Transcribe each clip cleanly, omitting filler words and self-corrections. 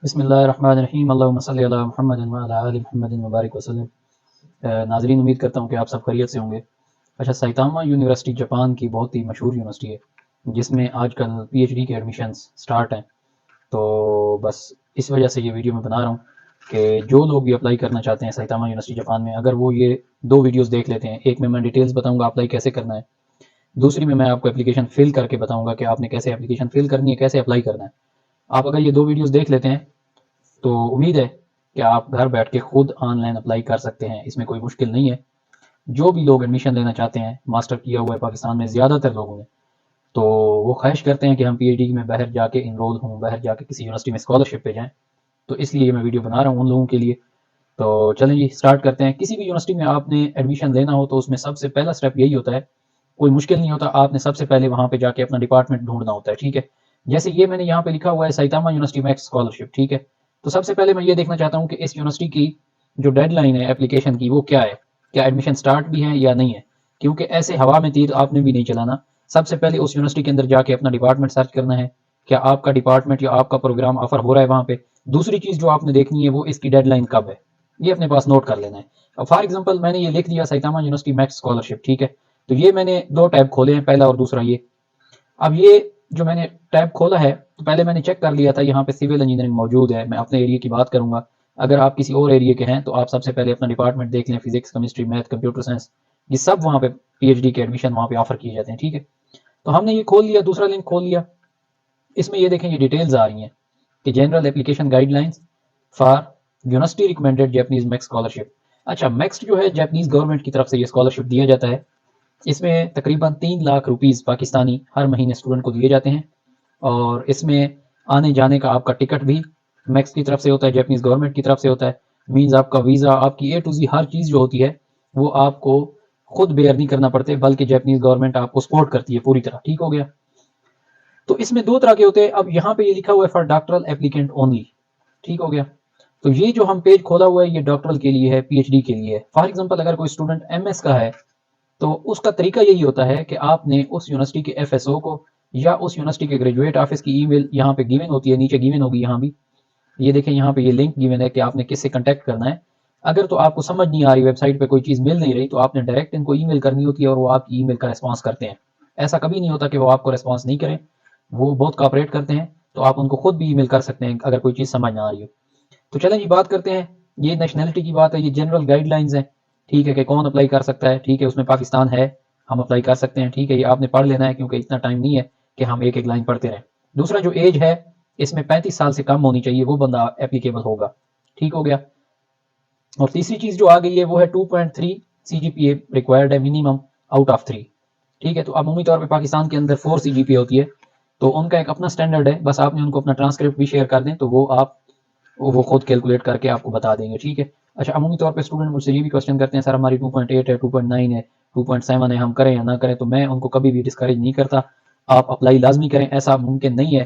बिस्मिल्लाहिर्रहमानिर्रहीम अल्लाहुम्मा सल्लि अला मुहम्मदिन व अला आलि मुहम्मदिन व बारिक वसल्लम। नाज़रीन, उम्मीद करता हूँ कि आप सब खैरियत से होंगे। अच्छा, साइतामा यूनिवर्सिटी जापान की बहुत ही मशहूर यूनिवर्सिटी है जिसमें आजकल पीएचडी के एडमिशन्स स्टार्ट हैं। तो बस इस वजह से ये वीडियो मैं बना रहा हूँ कि जो लोग भी अप्लाई करना चाहते हैं साइतामा यूनिवर्सिटी जापान में, अगर वो ये दो वीडियोस देख लेते हैं, एक में मैं डिटेल्स बताऊंगा अप्लाई कैसे करना है, दूसरी में मैं आपको एप्लीकेशन फिल करके बताऊंगा कि आपने कैसे एप्लीकेशन फिल करनी है, कैसे अप्लाई करना है। आप अगर ये दो वीडियोस देख लेते हैं तो उम्मीद है कि आप घर बैठ के खुद ऑनलाइन अप्लाई कर सकते हैं, इसमें कोई मुश्किल नहीं है। जो भी लोग एडमिशन लेना चाहते हैं, मास्टर किया हुआ है पाकिस्तान में ज़्यादातर लोगों ने, तो वो ख्वाहिश करते हैं कि हम पीएचडी में बाहर जाके इनरोल हों, बाहर जाके किसी यूनिवर्सिटी में स्कॉलरशिप पे जाएं। तो इसलिए मैं वीडियो बना रहा हूँ उन लोगों के लिए। तो चलें जी, स्टार्ट करते हैं। किसी भी यूनिवर्सिटी में आपने एडमिशन लेना हो तो उसमें सबसे पहला स्टेप यही होता है, कोई मुश्किल नहीं होता। आपने सबसे पहले वहाँ पे जाके अपना डिपार्टमेंट ढूंढना होता है, ठीक है। जैसे ये मैंने यहाँ पे लिखा हुआ है साइतामा यूनिवर्सिटी मैक्स स्कॉलरशिप, ठीक है। तो सबसे पहले मैं ये देखना चाहता हूँ कि इस यूनिवर्सिटी की जो डेडलाइन है एप्लीकेशन की वो क्या है, क्या एडमिशन स्टार्ट भी है या नहीं है। क्योंकि ऐसे हवा में तीर आपने भी नहीं चलाना। सबसे पहले उस यूनिवर्सिटी के अंदर जाके अपना डिपार्टमेंट सर्च करना है, क्या आपका डिपार्टमेंट या आपका प्रोग्राम ऑफर हो रहा है वहाँ पे। दूसरी चीज़ जो आपने देखनी है वो इसकी डेडलाइन कब है, ये अपने पास नोट कर लेना है। अब फॉर एग्जांपल मैंने ये लिख दिया साइतामा यूनिवर्सिटी मैक्स स्कॉलरशिप, ठीक है। तो ये मैंने दो टैब खोले हैं, पहला और दूसरा ये। अब ये जो मैंने टैब खोला है तो पहले मैंने चेक कर लिया था, यहाँ पे सिविल इंजीनियरिंग मौजूद है। मैं अपने एरिया की बात करूंगा, अगर आप किसी और एरिया के हैं तो आप सबसे पहले अपना डिपार्टमेंट देख लें, physics, chemistry, math, computer science, ये सब वहाँ पे पीएचडी के एडमिशन वहाँ पे ऑफर किए जाते हैं, ठीक है। तो हमने ये खोल लिया, दूसरा लिंक खोल लिया। इसमें ये देखें, ये डिटेल्स आ रही हैं कि general application guidelines for university recommended Japanese max scholarship. अच्छा, मैक्स जो है जापानीज गवर्नमेंट की तरफ से ये स्कॉलरशिप दिया जाता है। इसमें तकरीबन 3 लाख रुपीज़ पाकिस्तानी हर महीने स्टूडेंट को दिए जाते हैं। और इसमें आने जाने का आपका टिकट भी मैक्स की तरफ से होता है, जापानीज गवर्नमेंट की तरफ से होता है। मीन्स आपका वीज़ा, आपकी ए टू जी हर चीज़ जो होती है वो आपको खुद बेयर नहीं करना पड़ते, बल्कि जापानीज गवर्नमेंट आपको सपोर्ट करती है पूरी तरह, ठीक हो गया। तो इसमें दो तरह के होते हैं। अब यहाँ पे ये लिखा हुआ है फॉर डॉक्टरल एप्लीकेंट ओनली, ठीक हो गया। तो ये जो हम पेज खोला हुआ है ये डॉक्टरल के लिए है, पीएचडी के लिए है। फॉर एग्जांपल अगर कोई स्टूडेंट एमएस का है तो उसका तरीका यही होता है कि आपने उस यूनिवर्सिटी के एफएसओ को या उस यूनिवर्सिटी के ग्रेजुएट ऑफिस की ईमेल यहाँ पे गिवन होती है, नीचे गिवन होगी यहाँ भी, ये देखें यहाँ पे ये लिंक गिवन है कि आपने किससे कांटेक्ट करना है। अगर तो आपको समझ नहीं आ रही, वेबसाइट पे कोई चीज़ मिल नहीं रही, तो आपने डायरेक्ट इनको ईमेल करनी होती है और वो आपकी ईमेल का रिस्पांस करते हैं। ऐसा कभी नहीं होता कि वो आपको रिस्पांस नहीं करें, वो बहुत कॉपरेट करते हैं। तो आप उनको खुद भी ईमेल कर सकते हैं अगर कोई चीज़ समझ ना आ रही हो। तो चलें जी, बात करते हैं। ये नेशनैलिटी की बात है, ये जनरल गाइडलाइंस हैं, ठीक है, कि कौन अप्लाई कर सकता है, ठीक है। उसमें पाकिस्तान है, हम अप्लाई कर सकते हैं, ठीक है। ये आपने पढ़ लेना है क्योंकि इतना टाइम नहीं है कि हम एक एक लाइन पढ़ते रहें। दूसरा जो एज है, इसमें 35 साल से कम होनी चाहिए, वो बंदा एप्लीकेबल होगा, ठीक हो गया। और तीसरी चीज़ जो आ गई है वो है 2.3 CGPA रिक्वायर्ड है मिनिमम आउट ऑफ 3, ठीक है। तो अमूमी तौर पे पाकिस्तान के अंदर 4 CGPA होती है, तो उनका एक अपना स्टैंडर्ड है। बस आपने उनको अपना ट्रांसक्रिप्ट भी शेयर कर दें तो वो खुद कैलकुलेट करके आपको बता देंगे, ठीक है। अच्छा, अमूमी तौर पे स्टूडेंट मुझसे ये भी क्वेश्चन करते हैं, सर हमारी 2.8 है, 2.9 है, 2.7 है, हम करें या ना करें। तो मैं उनको कभी भी डिस्करेज नहीं करता, आप अप्लाई लाजमी करें। ऐसा मुमकिन नहीं है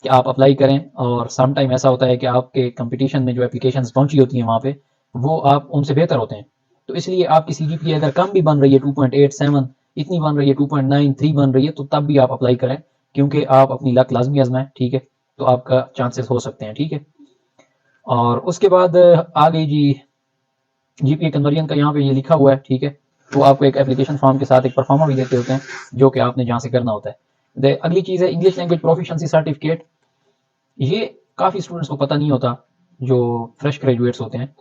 कि आप अप्लाई करें और सम टाइम ऐसा होता है कि आपके कंपटीशन में जो एप्लीकेशंस पहुंची होती हैं वहाँ पे वो आप उनसे बेहतर होते हैं। तो इसलिए आपकी CGPA अगर कम भी बन रही है, 2.87 इतनी बन रही है, 2.93 बन रही है, तो तब भी आप अप्लाई करें, क्योंकि आप अपनी लक लाजमी आजमाएं, ठीक है। तो आपका चांसेस हो सकते हैं, ठीक है। और उसके बाद आ गई जी जीपीए कन्वर्जन का, यहाँ पे ये लिखा हुआ है, ठीक है। वो आपको एक एप्लीकेशन फॉर्म के साथ एक परफॉर्मा भी देते होते हैं जो कि आपने जहाँ से करना होता है। अगली चीज़ है इंग्लिश लैंग्वेज प्रोफिशिएंसी सर्टिफिकेट। ये काफ़ी स्टूडेंट्स को पता नहीं होता जो फ्रेश ग्रेजुएट्स होते हैं।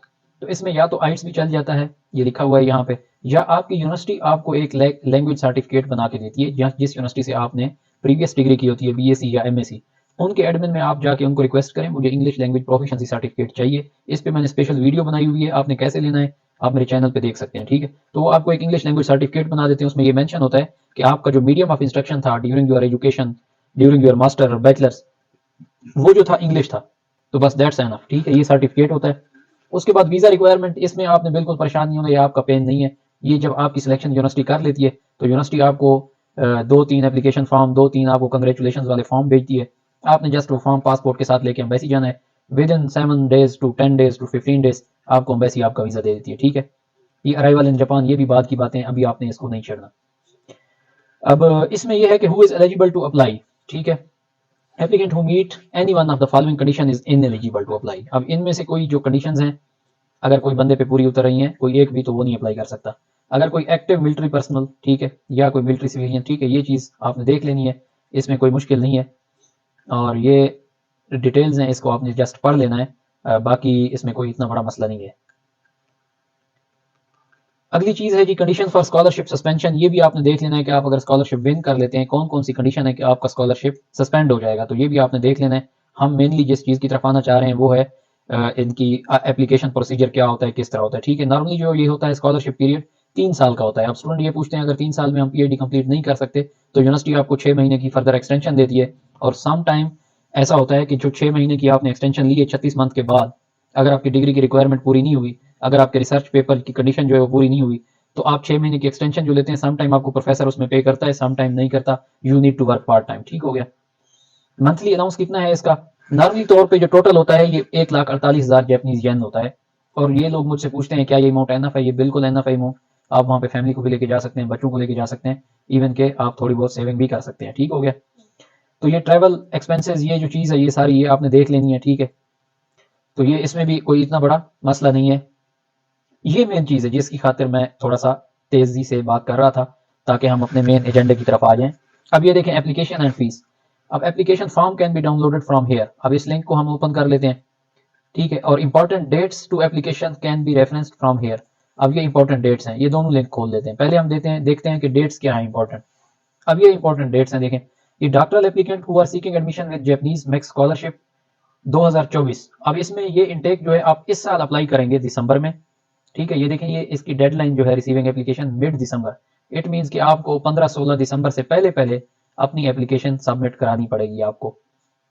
तो इसमें या तो आइट्स भी चल जाता है, ये लिखा हुआ है यहाँ पे, या आपकी यूनिवर्सिटी आपको एक लैंग्वेज सर्टिफिकेट बना के देती है। जिस यूनिवर्सिटी से आपने प्रीवियस डिग्री की होती है, बीएससी या एमएससी, उनके एडमिन में आप जाके उनको रिक्वेस्ट करें, मुझे इंग्लिश लैंग्वेज प्रोफिशिएंसी सर्टिफिकेट चाहिए। इस पे मैंने स्पेशल वीडियो बनाई हुई है, आपने कैसे लेना है आप मेरे चैनल पे देख सकते हैं, ठीक है। तो वो आपको एक इंग्लिश लैंग्वेज सर्टिफिकेट बना देते हैं। उसमें ये मेंशन होता है कि आपका जो मीडियम ऑफ इंस्ट्रक्शन था during your education, during your master और बैचलर्स, वो जो था इंग्लिश था। तो बस दैट्स एनफ, ठीक है, ये सर्टिफिकेट होता है। उसके बाद वीज़ा रिक्वायरमेंट, इसमें आपने बिल्कुल परेशान नहीं होना, ये आपका पेन नहीं है। ये जब आपकी सिलेक्शन यूनिवर्सिटी कर लेती है तो यूनिवर्सिटी आपको 2-3 एप्लीकेशन फॉर्म, 2-3 आपको कंग्रेचुलेशन वाले फॉर्म भेजती है। आपने जस्ट वो फॉर्म पासपोर्ट के साथ लेके एम्बेसी जाना है। With in 7 days to 10 days to 15 days आपको एम्बेसी आपका वीज़ा दे देती है, ठीक है। ये अराइवल इन जापान, ये भी बात की बातें, अभी आपने इसको नहीं छेड़ना। अब इसमें यह है कि who is eligible to apply, ठीक है। Applicant who meet any one of the following condition is ineligible to apply. अब इनमें से कोई जो कंडीशंस हैं अगर कोई बंदे पे पूरी उतर रही हैं, कोई एक भी, तो वो नहीं अप्लाई कर सकता। अगर कोई एक्टिव मिलिट्री पर्सनल, ठीक है, या कोई मिलिट्री सिविलियन, ठीक है, ये चीज़ आपने देख लेनी है, इसमें कोई मुश्किल नहीं है और ये डिटेल्स हैं, इसको आपने जस्ट पढ़ लेना है, बाकी इसमें कोई इतना बड़ा मसला नहीं है। अगली चीज़ है जी कंडीशन फॉर स्कॉलरशिप सस्पेंशन। ये भी आपने देख लेना है कि आप अगर स्कॉलरशिप विन कर लेते हैं कौन कौन सी कंडीशन है कि आपका स्कॉलरशिप सस्पेंड हो जाएगा, तो ये भी आपने देख लेना है। हम मेनली जिस चीज़ की तरफ आना चाह रहे हैं वो है इनकी एप्लीकेशन प्रोसीजर क्या होता है, किस तरह होता है, ठीक है। नॉर्मली जो ये होता है स्कॉलरशिप पीरियड 3 साल का होता है। अब स्टूडेंट ये पूछते हैं अगर 3 साल में हम PhD कंप्लीट नहीं कर सकते तो यूनिवर्सिटी आपको 6 महीने की फर्दर एक्सटेंशन देती है। और सम टाइम ऐसा होता है कि जो 6 महीने की आपने एक्सटेंशन ली है 36 मंथ के बाद, अगर आपकी डिग्री की रिक्वायरमेंट पूरी नहीं हुई, अगर आपके रिसर्च पेपर की कंडीशन जो है वो पूरी नहीं हुई, तो आप 6 महीने की एक्सटेंशन जो लेते हैं सम टाइम आपको प्रोफेसर उसमें पे करता है, सम टाइम नहीं करता। You need to work part time, ठीक हो गया। मंथली अलाउंस कितना है इसका? नॉर्मली तौर पे जो टोटल होता है ये 1,48,000 जैपनीज येन होता है। और ये लोग मुझसे पूछते हैं क्या ये अमाउंट एनफ है? ये बिल्कुल एनफ है अमाउंट। आप वहाँ पे फैमिली को भी लेके जा सकते हैं, बच्चों को लेके जा सकते हैं, इवन के आप थोड़ी बहुत सेविंग भी कर सकते हैं, ठीक हो गया। तो ये ट्रैवल एक्सपेंसेस, ये जो चीज़ है ये सारी ये आपने देख लेनी है, ठीक है। तो ये इसमें भी कोई इतना बड़ा मसला नहीं है। ये मेन चीज़ है जिसकी खातिर मैं थोड़ा सा तेज़ी से बात कर रहा था ताकि हम अपने मेन एजेंडे की तरफ आ जाएं। अब ये देखें एप्लीकेशन एंड फीस। अब application form can be downloaded from here. अब इस लिंक को हम ओपन कर लेते हैं, ठीक है। और important dates to application can be referenced from here. अब ये इंपॉर्टेंट डेट्स हैं, ये दोनों लिंक खोल देते हैं। पहले हम देखते हैं कि डेट्स क्या है इंपॉर्टेंट। अब ये इंपॉर्टेंट डेट्स हैं, देखें। ये doctoral applicant who are seeking admission with Japanese MEXT scholarship 2024। अब इसमें ये इनटेक जो है आप इस साल अप्लाई करेंगे दिसंबर में, ठीक है। ये देखें ये इसकी डेडलाइन जो है receiving application mid December. It means कि आपको 15-16 दिसंबर से पहले पहले अपनी एप्लीकेशन सबमिट करानी पड़ेगी आपको।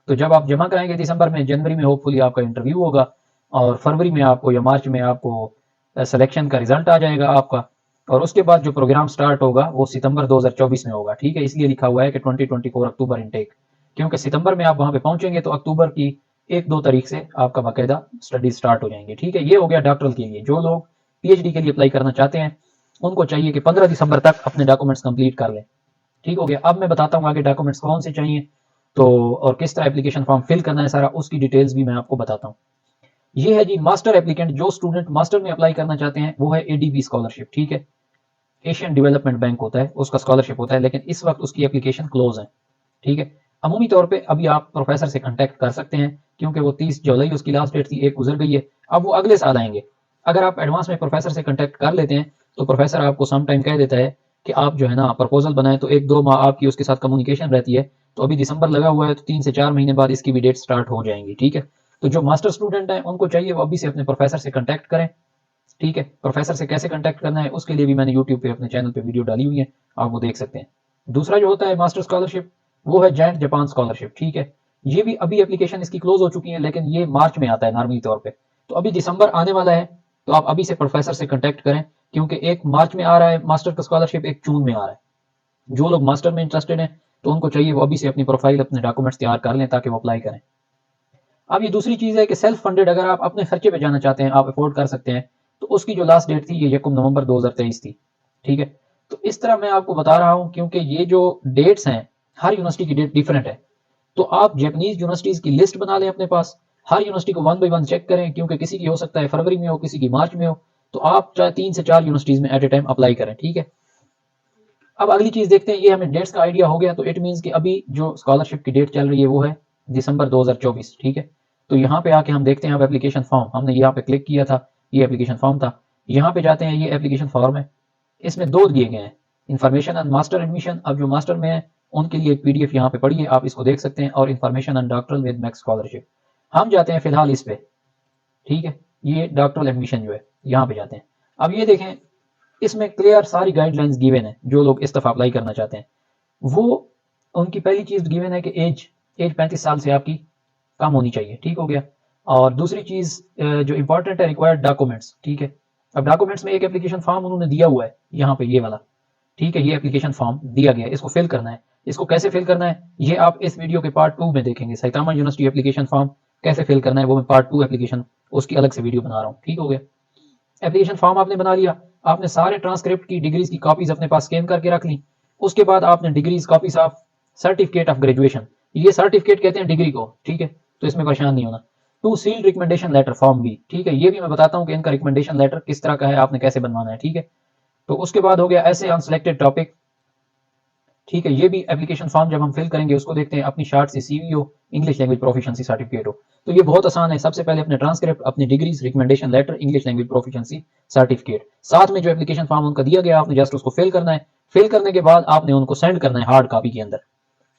तो जब आप जमा कराएंगे दिसंबर में, जनवरी में होपफुली आपका इंटरव्यू होगा और फरवरी में आपको या मार्च में आपको सिलेक्शन का रिजल्ट आ जाएगा आपका। और उसके बाद जो प्रोग्राम स्टार्ट होगा वो सितंबर 2024 में होगा, ठीक है। इसलिए लिखा हुआ है कि 2024 अक्टूबर इनटेक, क्योंकि सितंबर में आप वहां पे पहुंचेंगे तो अक्टूबर की 1-2 तारीख से आपका बाकायदा स्टडी स्टार्ट हो जाएंगे, ठीक है। ये हो गया डॉक्टरल के लिए। जो लोग PhD के लिए अप्लाई करना चाहते हैं उनको चाहिए कि 15 दिसंबर तक अपने डॉक्यूमेंट्स कंप्लीट कर लें, ठीक हो गया। अब मैं बताता हूँ आगे डॉक्यूमेंट्स कौन से चाहिए तो और किस तरह एप्लीकेशन फॉर्म फिल करना है, सारा उसकी डिटेल्स भी मैं आपको बताता हूँ। ये है जी मास्टर एप्लीकेंट। जो स्टूडेंट मास्टर में अप्लाई करना चाहते हैं वो है ADB स्कॉलरशिप, ठीक है। एशियन डेवलपमेंट बैंक होता है उसका स्कॉलरशिप होता है, लेकिन इस वक्त उसकी एप्लीकेशन क्लोज है, ठीक है। अमूमी तौर पे अभी आप प्रोफेसर से कांटेक्ट कर सकते हैं क्योंकि वो 30 जुलाई उसकी लास्ट डेट थी, एक गुजर गई है, अब वो अगले साल आएंगे। अगर आप एडवांस में प्रोफेसर से कांटेक्ट कर लेते हैं तो प्रोफेसर आपको सम टाइम कह देता है कि आप जो है ना प्रपोजल बनाएं, तो 1-2 माह आपकी उसके साथ कम्युनिकेशन रहती है। तो अभी दिसंबर लगा हुआ है तो 3 से 4 महीने बाद इसकी भी डेट स्टार्ट हो जाएंगी, ठीक है। तो जो मास्टर स्टूडेंट हैं उनको चाहिए वो अभी से अपने प्रोफेसर से कांटेक्ट करें, ठीक है। प्रोफेसर से कैसे कांटेक्ट करना है उसके लिए भी मैंने यूट्यूब पे अपने चैनल पे वीडियो डाली हुई है, आप वो देख सकते हैं। दूसरा जो होता है मास्टर स्कॉलरशिप वो है जैंट जापान स्कॉलरशिप, ठीक है। ये भी अभी एप्लीकेशन इसकी क्लोज हो चुकी है लेकिन ये मार्च में आता है नॉर्मली तौर पे, तो अभी दिसंबर आने वाला है। तो आप अभी से प्रोफेसर से कांटेक्ट करें क्योंकि एक मार्च में आ रहा है मास्टर का स्कॉलरशिप, एक जून में आ रहा है। जो लोग मास्टर में इंटरेस्टेड हैं तो उनको चाहिए वो अभी से अपनी प्रोफाइल अपने डॉक्यूमेंट्स तैयार कर लें ताकि वो अप्लाई करें। अब ये दूसरी चीज़ है कि सेल्फ फंडेड अगर आप अपने खर्चे पे जाना चाहते हैं, आप अफोर्ड कर सकते हैं, तो उसकी जो लास्ट डेट थी ये 1 नवंबर 2023 थी, ठीक है। तो इस तरह मैं आपको बता रहा हूँ क्योंकि ये जो डेट्स हैं हर यूनिवर्सिटी की डेट डिफरेंट है। तो आप जैपनीज यूनिवर्सिटीज की लिस्ट बना लें अपने पास, हर यूनिवर्सिटी को 1 बाय 1 चेक करें क्योंकि किसी की हो सकता है फरवरी में हो, किसी की मार्च में हो। तो आप चाहे 3 से 4 यूनिवर्सिटीज में एट ए टाइम अप्लाई करें, ठीक है। अब अगली चीज देखते हैं, ये हमें डेट्स का आइडिया हो गया तो इट मींस कि अभी जो स्कॉलरशिप की डेट चल रही है वो है दिसंबर 2024, ठीक है। तो यहाँ पे आके हम देखते हैं अब एप्लीकेशन फॉर्म, हमने यहाँ पे क्लिक किया था, ये एप्लीकेशन फॉर्म था। यहाँ पे जाते हैं, ये एप्लीकेशन फॉर्म है, इसमें 2 दिए गए हैं, इन्फॉर्मेशन एंड मास्टर एडमिशन। अब जो मास्टर में है उनके लिए एक PDF यहाँ पे पढ़िए, आप इसको देख सकते हैं, और information and doctoral with max scholarship. हम जाते हैं फिलहाल इस पे, ठीक है। ये डॉक्टरल एडमिशन जो है यहाँ पे जाते हैं। अब ये देखें इसमें क्लियर सारी गाइडलाइंस गिवन है। जो लोग इस दफा अप्लाई करना चाहते हैं वो उनकी पहली चीज गिवन है कि एज 35 साल से आपकी कम होनी चाहिए, ठीक हो गया। और दूसरी चीज जो इंपॉर्टेंट है रिक्वायर्ड डॉक्यूमेंट्स, ठीक है। अब डॉक्यूमेंट्स में एक एप्लीकेशन फॉर्म उन्होंने दिया हुआ है यहाँ पे, ये वाला, ठीक है। ये एप्लीकेशन फॉर्म दिया गया है, इसको फिल करना है। इसको कैसे फिल करना है ये आप इस वीडियो के पार्ट 2 में देखेंगे। सैतामा यूनिवर्सिटी एप्लीकेशन फॉर्म कैसे फिल करना है वो मैं पार्ट 2 एप्लीकेशन उसकी अलग से वीडियो बना रहा हूँ, ठीक हो गया। एप्लीकेशन फॉर्म आपने बना लिया, आपने सारे ट्रांसक्रिप्ट की डिग्रीज की कॉपीज अपने पास स्कैन करके रख ली। उसके बाद आपने degrees copies of certificate of graduation, ये सर्टिफिकेट कहते हैं डिग्री को, ठीक है, तो इसमें परेशान नहीं होना। Two sealed recommendation letter form B, ठीक है, ये भी मैं बताता हूँ कि इनका रिकमेंडेशन लेटर किस तरह का है, आपने कैसे बनवाना है, ठीक है। तो उसके बाद हो गया ऐसे ऑन सिलेक्टेड टॉपिक, ठीक है, ये भी एप्लीकेशन फॉर्म जब हम फिल करेंगे उसको देखते हैं, अपनी शार्ट से सीवी हो, इंग्लिश लैंग्वेज प्रोफिशिएंसी सर्टिफिकेट हो। तो ये बहुत आसान है, सबसे पहले अपने ट्रांसक्रिप्ट, अपनी degrees, recommendation letter, English language proficiency certificate, साथ में जो एप्लीकेशन फॉर्म उनका दिया गया आपने जस्ट उसको फिल करना है। फिल करने के बाद आपने उनको सेंड करना है हार्ड कॉपी के अंदर,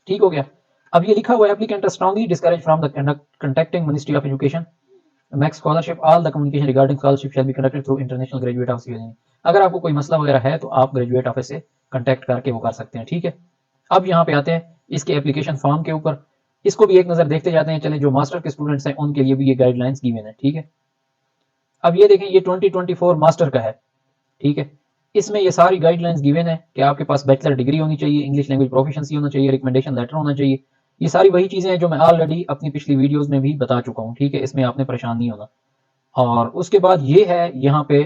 ठीक हो गया। अब ये लिखा हुआ है applicant strongly discourage from the contacting ministry of education MEXT scholarship all the communication regarding scholarship shall be conducted through international graduate of C. अगर आपको कोई मसला वगैरह है तो आप ग्रेजुएट ऑफिस से कंटेक्ट करके वो कर सकते हैं, ठीक है। अब यहाँ पे आते हैं इसके एप्लीकेशन फॉर्म के ऊपर, इसको भी एक नजर देखते जाते हैं। चलें, जो मास्टर के स्टूडेंट्स हैं उनके लिए भी ये गाइडलाइंस गिवन है, ठीक है। अब ये देखें, ये 2024 मास्टर का है, ठीक है। इसमें ये सारी गाइडलाइंस गिवन है कि आपके पास बैचलर डिग्री होनी चाहिए, इंग्लिश लैंग्वेज प्रोफिशिएंसी होना चाहिए, रिकमेंडेशन लेटर होना चाहिए। ये सारी वही चीजें हैं जो मैं ऑलरेडी अपनी पिछली वीडियोस में भी बता चुका हूँ, ठीक है, इसमें आपने परेशान नहीं होना। और उसके बाद ये है, यहाँ पे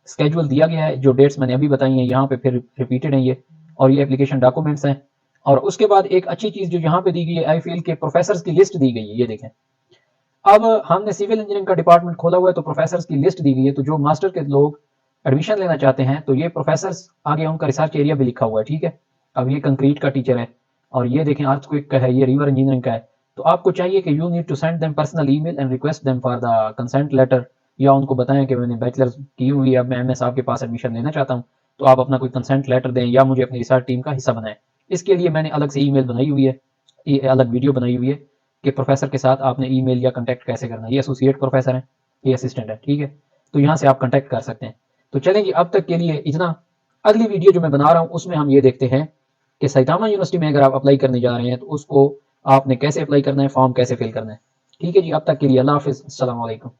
स्केड्यूल दिया गया है, जो डेट्स मैंने अभी बताई हैं यहाँ पे फिर रिपीटेड है ये, और ये एप्लीकेशन डॉक्यूमेंट्स हैं। और उसके बाद एक अच्छी चीज जो यहाँ पे दी गई है, आई फील के प्रोफेसर्स की लिस्ट दी गई है, ये देखें। अब हमने सिविल इंजीनियरिंग का डिपार्टमेंट खोला हुआ है तो प्रोफेसर्स की लिस्ट दी गई है, तो जो मास्टर के लोग एडमिशन लेना चाहते हैं तो ये प्रोफेसर्स, आगे उनका रिसर्च एरिया भी लिखा हुआ है, ठीक है। अब ये कंक्रीट का टीचर है, और ये देखें अर्थक्वेक का है, ये रिवर इंजीनियरिंग का है। तो आपको चाहिए कि you need to send them personal email and request them for the consent letter, या उनको बताएं कि मैंने बैचलर की हुई है, अब मैं एमएस आपके पास एडमिशन लेना चाहता हूँ, तो आप अपना कोई कंसेंट लेटर दें या मुझे अपनी रिसर्च टीम का हिस्सा बनाएं। इसके लिए मैंने अलग से ईमेल बनाई हुई है, ये अलग वीडियो बनाई हुई है कि प्रोफेसर के साथ आपने ईमेल या कांटेक्ट कैसे करना है। ये एसोसिएट प्रोफेसर है, ये असिस्टेंट है, ठीक है। तो यहाँ से आप कांटेक्ट कर सकते हैं। तो चलेंगे, अब तक के लिए इतना। अगली वीडियो जो मैं बना रहा हूँ उसमें हम ये देखते हैं कि सैतामा यूनिवर्सिटी में अगर आप अप्लाई करने जा रहे हैं तो उसको आपने कैसे अप्लाई करना है, फॉर्म कैसे फिल करना है, ठीक है जी। अब तक के लिए अल्लाह हाफिज़, अस्सलाम वालेकुम।